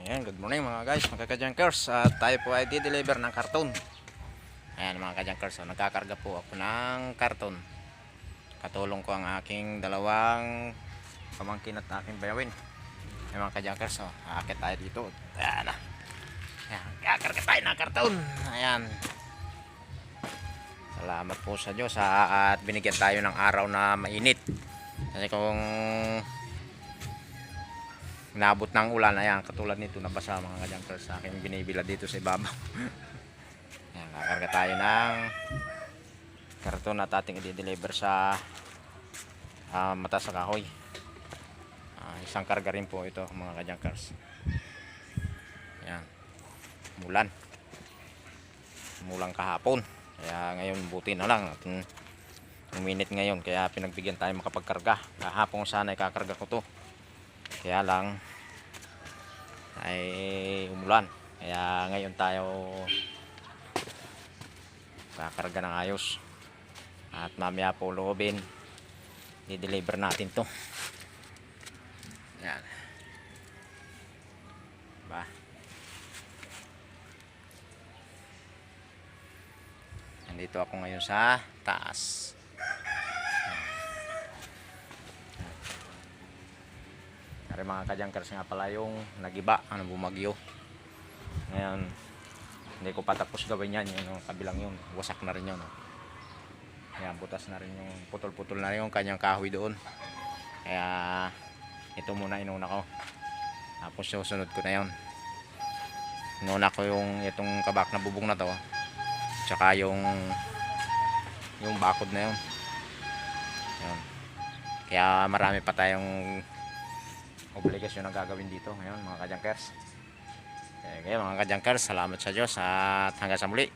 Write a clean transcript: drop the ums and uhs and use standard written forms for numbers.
Ayan, good morning mga guys, mga kajankers. At tayo po ay di-deliver ng karton. Ayan mga kajankers, nagkakarga po ako ng karton. Katulong ko ang aking dalawang pamangkin at aking bayawin. Ayan mga kajankers, aakit tayo dito. Ayan na. Ayan, kakarga tayo ng karton. Ayan. Salamat po sa Diyos at binigyan tayo ng araw na mainit. Kasi kung inabot ng ulan, ayan, katulad nito nabasa mga kajankers sa aking binibila dito sa ibabaw. Ayan, kakarga tayo ng karton at ating i-deliver sa mata sa kahoy. Isang karga rin po ito mga kajankers. Ayan, mulang kahapon, kaya ngayon buti na lang at uminit ngayon, kaya pinagbigyan tayo makapagkarga. Kahapon sana ikakarga ko to, kaya lang ay umulan, kaya ngayon tayo kakarga ng ayos at mamaya po loobin i-deliver natin to. Yan ba, nandito ako ngayon sa taas. Kaya mga kajankers nga pala yung nagiba, bumagyo. Ngayon hindi ko pa tapos gawin yan, yung kabilang yun, wasak na rin yun. Ayan, butas na rin yung, putol-putol na rin yung kanyang kahoy doon. Kaya ito muna inuna ko, tapos susunod ko na yun. Inuna ko yung itong kabak na bubong na to, tsaka yung bakod na yun. Yun. Kaya marami pa tayong obligasyon na gagawin dito ngayon mga kajankers. Kaya mga kajankers, salamat sa Diyos at hanggang sa muli.